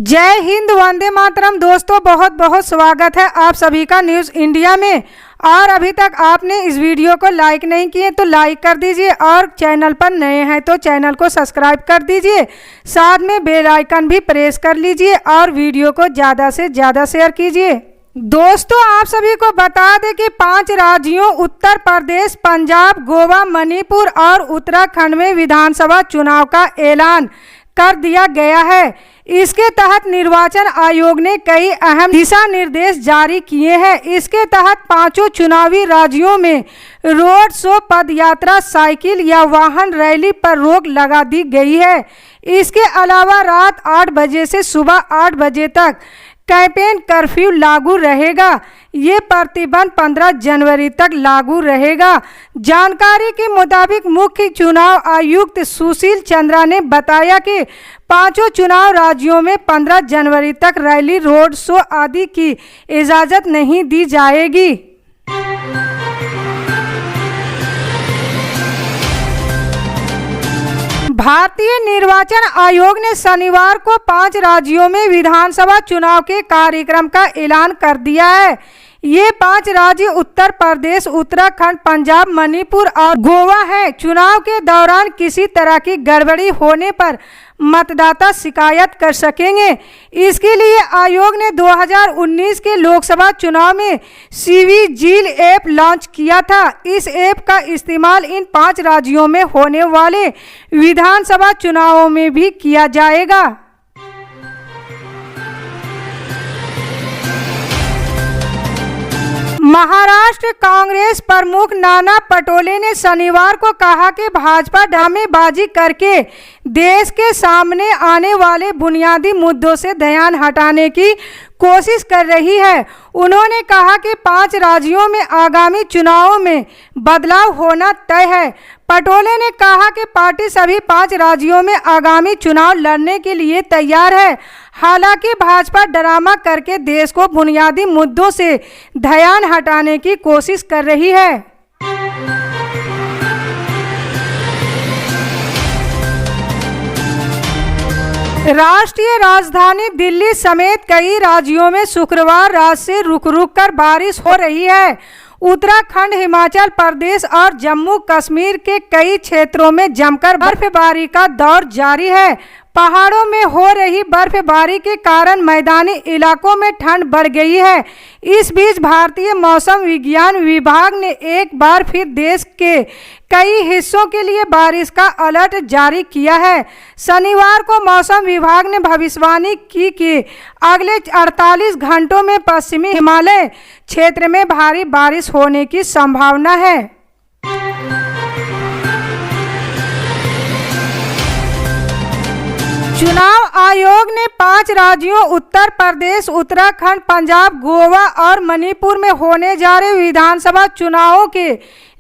जय हिंद, वंदे मातरम। दोस्तों, बहुत बहुत स्वागत है आप सभी का न्यूज़ इंडिया में। और अभी तक आपने इस वीडियो को लाइक नहीं किए तो लाइक कर दीजिए, और चैनल पर नए हैं तो चैनल को सब्सक्राइब कर दीजिए। साथ में बेल आइकन भी प्रेस कर लीजिए और वीडियो को ज़्यादा से ज़्यादा शेयर कीजिए। दोस्तों, आप सभी को बता दें कि 5 राज्यों उत्तर प्रदेश, पंजाब, गोवा, मणिपुर और उत्तराखंड में विधानसभा चुनाव का ऐलान कर दिया गया है। इसके तहत निर्वाचन आयोग ने कई अहम दिशा निर्देश जारी किए हैं। इसके तहत 5 चुनावी राज्यों में रोड शो, पदयात्रा, साइकिल या वाहन रैली पर रोक लगा दी गई है। इसके अलावा रात 8 बजे से सुबह 8 बजे तक कैंपेन कर्फ्यू लागू रहेगा। ये प्रतिबंध 15 जनवरी तक लागू रहेगा। जानकारी के मुताबिक मुख्य चुनाव आयुक्त सुशील चंद्रा ने बताया कि 5 चुनाव राज्यों में 15 जनवरी तक रैली, रोड शो आदि की इजाज़त नहीं दी जाएगी। भारतीय निर्वाचन आयोग ने शनिवार को 5 राज्यों में विधानसभा चुनाव के कार्यक्रम का ऐलान कर दिया है। ये 5 राज्य उत्तर प्रदेश, उत्तराखंड, पंजाब, मणिपुर और गोवा है। चुनाव के दौरान किसी तरह की गड़बड़ी होने पर मतदाता शिकायत कर सकेंगे। इसके लिए आयोग ने 2019 के लोकसभा चुनाव में सीविजिल ऐप लॉन्च किया था। इस ऐप का इस्तेमाल इन 5 राज्यों में होने वाले विधानसभा चुनावों में भी किया जाएगा। महाराष्ट्र कांग्रेस प्रमुख नाना पटोले ने शनिवार को कहा कि भाजपा ड्रामेबाजी करके देश के सामने आने वाले बुनियादी मुद्दों से ध्यान हटाने की कोशिश कर रही है। उन्होंने कहा कि 5 राज्यों में आगामी चुनावों में बदलाव होना तय है। पटोले ने कहा कि पार्टी सभी 5 राज्यों में आगामी चुनाव लड़ने के लिए तैयार है। हालांकि भाजपा ड्रामा करके देश को बुनियादी मुद्दों से ध्यान हटाने की कोशिश कर रही है। राष्ट्रीय राजधानी दिल्ली समेत कई राज्यों में शुक्रवार रात से रुक रुक कर बारिश हो रही है। उत्तराखंड, हिमाचल प्रदेश और जम्मू कश्मीर के कई क्षेत्रों में जमकर बर्फबारी का दौर जारी है। पहाड़ों में हो रही बर्फबारी के कारण मैदानी इलाकों में ठंड बढ़ गई है। इस बीच भारतीय मौसम विज्ञान विभाग ने एक बार फिर देश के कई हिस्सों के लिए बारिश का अलर्ट जारी किया है। शनिवार को मौसम विभाग ने भविष्यवाणी की कि अगले 48 घंटों में पश्चिमी हिमालय क्षेत्र में भारी बारिश होने की संभावना है। चुनाव आयोग ने 5 राज्यों उत्तर प्रदेश, उत्तराखंड, पंजाब, गोवा और मणिपुर में होने जा रहे विधानसभा चुनावों के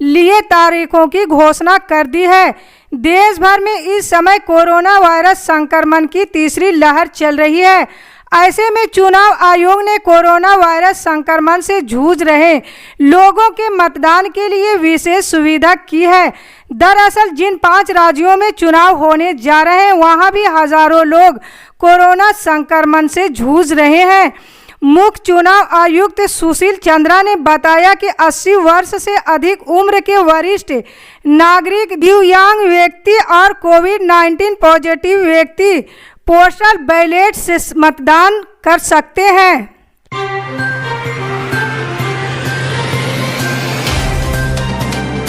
लिए तारीखों की घोषणा कर दी है। देश भर में इस समय कोरोना वायरस संक्रमण की तीसरी लहर चल रही है। ऐसे में चुनाव आयोग ने कोरोना वायरस संक्रमण से जूझ रहे लोगों के मतदान के लिए विशेष सुविधा की है। दरअसल जिन 5 राज्यों में चुनाव होने जा रहे हैं वहां भी हजारों लोग कोरोना संक्रमण से जूझ रहे हैं। मुख्य चुनाव आयुक्त सुशील चंद्रा ने बताया कि 80 वर्ष से अधिक उम्र के वरिष्ठ नागरिक, दिव्यांग व्यक्ति और कोविड-19 पॉजिटिव व्यक्ति पोस्टल बैलेट से मतदान कर सकते हैं।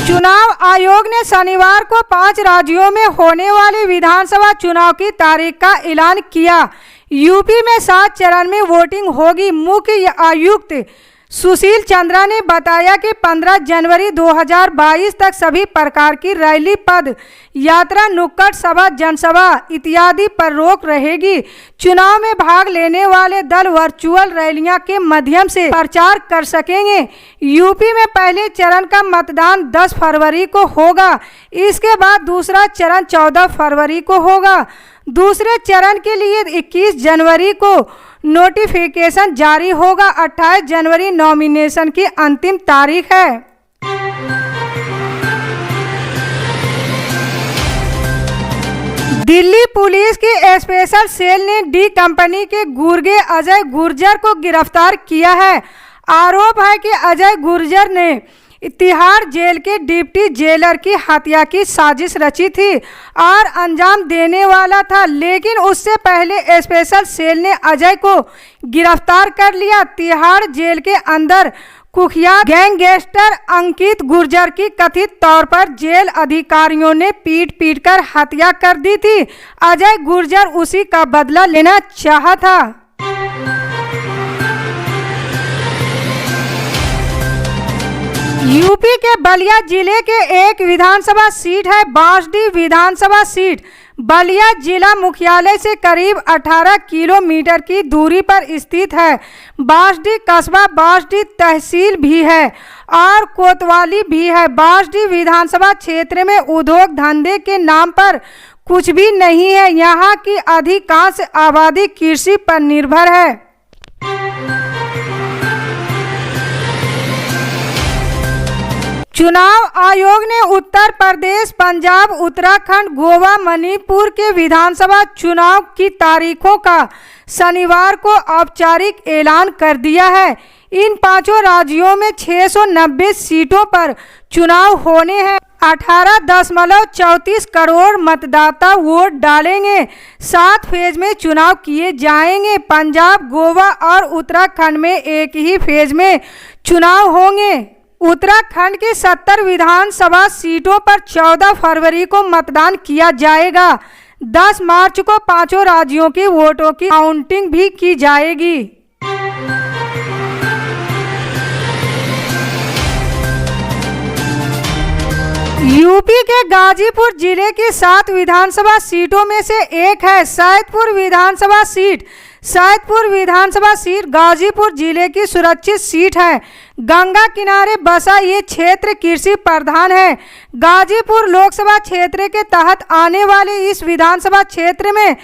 चुनाव आयोग ने शनिवार को 5 राज्यों में होने वाले विधानसभा चुनाव की तारीख का ऐलान किया। यूपी में 7 चरण में वोटिंग होगी। मुख्य आयुक्त सुशील चंद्रा ने बताया कि 15 जनवरी 2022 तक सभी प्रकार की रैली, पद यात्रा, नुक्कड़ सभा, जनसभा इत्यादि पर रोक रहेगी। चुनाव में भाग लेने वाले दल वर्चुअल रैलियां के माध्यम से प्रचार कर सकेंगे। यूपी में पहले चरण का मतदान 10 फरवरी को होगा। इसके बाद दूसरा चरण 14 फरवरी को होगा। दूसरे चरण के लिए 21 जनवरी को नोटिफिकेशन जारी होगा। 28 जनवरी नॉमिनेशन की अंतिम तारीख है। दिल्ली पुलिस की स्पेशल सेल ने डी कंपनी के गुर्गे अजय गुर्जर को गिरफ्तार किया है। आरोप है कि अजय गुर्जर ने तिहाड़ जेल के डिप्टी जेलर की हत्या की साजिश रची थी और अंजाम देने वाला था, लेकिन उससे पहले स्पेशल सेल ने अजय को गिरफ्तार कर लिया। तिहाड़ जेल के अंदर कुख्यात गैंगस्टर अंकित गुर्जर की कथित तौर पर जेल अधिकारियों ने पीट कर हत्या कर दी थी। अजय गुर्जर उसी का बदला लेना चाहा था। यूपी के बलिया जिले के एक विधानसभा सीट है बांसडीह विधानसभा सीट। बलिया जिला मुख्यालय से करीब 18 किलोमीटर की दूरी पर स्थित है। बांसडीह कस्बा बांसडीह तहसील भी है और कोतवाली भी है। बांसडीह विधानसभा क्षेत्र में उद्योग धंधे के नाम पर कुछ भी नहीं है। यहाँ की अधिकांश आबादी कृषि पर निर्भर है। चुनाव आयोग ने उत्तर प्रदेश, पंजाब, उत्तराखंड, गोवा, मणिपुर के विधानसभा चुनाव की तारीखों का शनिवार को औपचारिक ऐलान कर दिया है। इन पांचों राज्यों में 690 सीटों पर चुनाव होने हैं। 18.34 करोड़ मतदाता वोट डालेंगे। 7 फेज में चुनाव किए जाएंगे। पंजाब, गोवा और उत्तराखंड में एक ही फेज में चुनाव होंगे। उत्तराखंड की 70 विधानसभा सीटों पर 14 फरवरी को मतदान किया जाएगा। 10 मार्च को पांचों राज्यों के वोटों की काउंटिंग भी की जाएगी। यूपी के गाजीपुर जिले की 7 विधानसभा सीटों में से एक है सैदपुर विधानसभा सीट। सैदपुर विधानसभा सीट गाजीपुर जिले की सुरक्षित सीट है। गंगा किनारे बसा ये क्षेत्र कृषि प्रधान है। गाजीपुर लोकसभा क्षेत्र के तहत आने वाले इस विधानसभा क्षेत्र में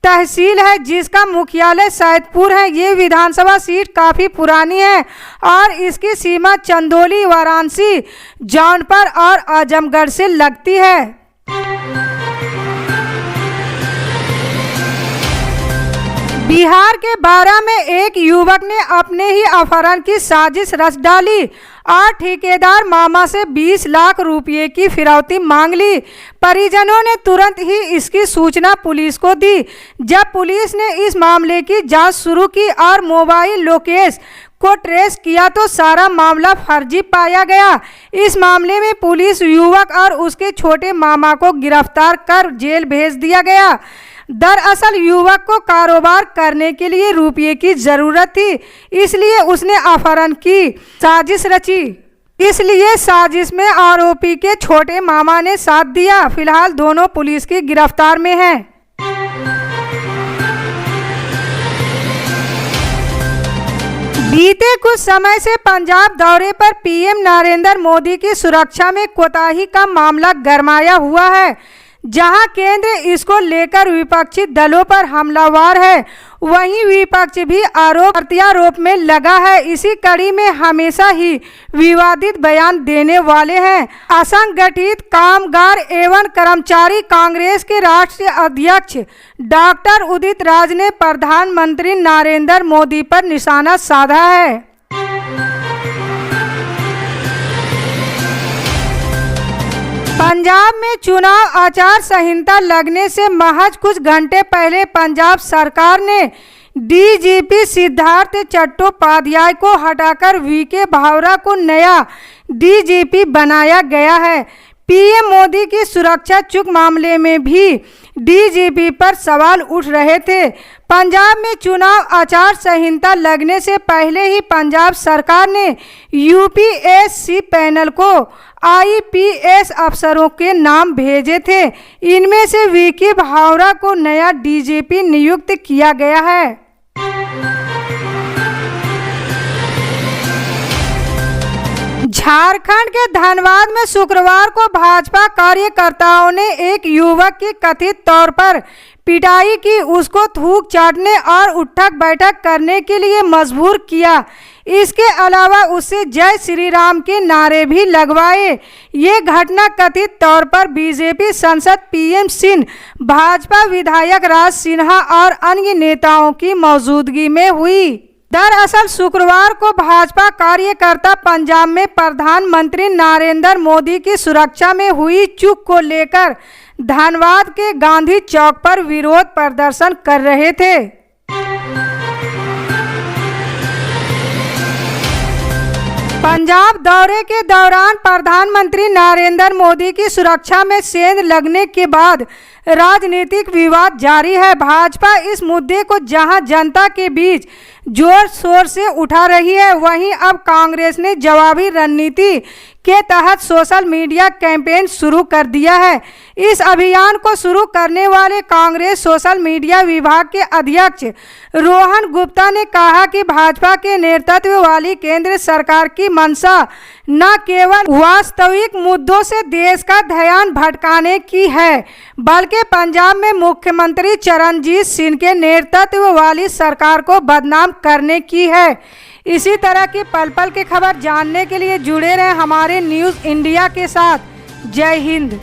तहसील है जिसका मुख्यालय सैदपुर है। ये विधानसभा सीट काफ़ी पुरानी है और इसकी सीमा चंदौली, वाराणसी, जौनपुर और आजमगढ़ से लगती है। बिहार के बारा में एक युवक ने अपने ही अपहरण की साजिश रच डाली और ठेकेदार मामा से 20 लाख रुपए की फिरौती मांग ली। परिजनों ने तुरंत ही इसकी सूचना पुलिस को दी। जब पुलिस ने इस मामले की जांच शुरू की और मोबाइल लोकेशन को ट्रेस किया तो सारा मामला फर्जी पाया गया। इस मामले में पुलिस युवक और उसके छोटे मामा को गिरफ्तार कर जेल भेज दिया गया। दरअसल युवक को कारोबार करने के लिए रुपये की जरूरत थी, इसलिए उसने अपहरण की साजिश रची। इसलिए साजिश में आरोपी के छोटे मामा ने साथ दिया। फिलहाल दोनों पुलिस की गिरफ्तार में हैं। बीते कुछ समय से पंजाब दौरे पर पीएम नरेंद्र मोदी की सुरक्षा में कोताही का मामला गरमाया हुआ है। जहां केंद्र इसको लेकर विपक्षी दलों पर हमलावर है, वहीं विपक्ष भी प्रत्यारोप में लगा है। इसी कड़ी में हमेशा ही विवादित बयान देने वाले हैं। असंगठित कामगार एवं कर्मचारी कांग्रेस के राष्ट्रीय अध्यक्ष डॉक्टर उदित राज ने प्रधानमंत्री नरेंद्र मोदी पर निशाना साधा है। पंजाब में चुनाव आचार संहिता लगने से महज कुछ घंटे पहले पंजाब सरकार ने डीजीपी सिद्धार्थ चट्टोपाध्याय को हटाकर वीके भावरा को नया डीजीपी बनाया गया है। पीएम मोदी की सुरक्षा चूक मामले में भी डीजीपी पर सवाल उठ रहे थे। पंजाब में चुनाव आचार संहिता लगने से पहले ही पंजाब सरकार ने यूपीएससी पैनल को आईपीएस अफसरों के नाम भेजे थे। इनमें से वीके भावरा को नया डीजीपी नियुक्त किया गया है। झारखंड के धनबाद में शुक्रवार को भाजपा कार्यकर्ताओं ने एक युवक की कथित तौर पर पिटाई की, उसको थूक चाटने और उठक बैठक करने के लिए मजबूर किया। इसके अलावा उससे जय श्री राम के नारे भी लगवाए। ये घटना कथित तौर पर बीजेपी सांसद पीएम सिंह, भाजपा विधायक राज सिन्हा और अन्य नेताओं की मौजूदगी में हुई। दरअसल शुक्रवार को भाजपा कार्यकर्ता पंजाब में प्रधानमंत्री नरेंद्र मोदी की सुरक्षा में हुई चूक को लेकर धनबाद के गांधी चौक पर विरोध प्रदर्शन कर रहे थे। पंजाब दौरे के दौरान प्रधानमंत्री नरेंद्र मोदी की सुरक्षा में सेंध लगने के बाद राजनीतिक विवाद जारी है। भाजपा इस मुद्दे को जहां जनता के बीच जोर शोर से उठा रही है, वहीं अब कांग्रेस ने जवाबी रणनीति के तहत सोशल मीडिया कैंपेन शुरू कर दिया है। इस अभियान को शुरू करने वाले कांग्रेस सोशल मीडिया विभाग के अध्यक्ष रोहन गुप्ता ने कहा कि भाजपा के नेतृत्व वाली केंद्र सरकार की मंशा न केवल वास्तविक मुद्दों से देश का ध्यान भटकाने की है, बल्कि पंजाब में मुख्यमंत्री चरणजीत सिंह के नेतृत्व वाली सरकार को बदनाम करने की है। इसी तरह की पल पल की खबर जानने के लिए जुड़े रहें हमारे न्यूज़ इंडिया के साथ। जय हिंद।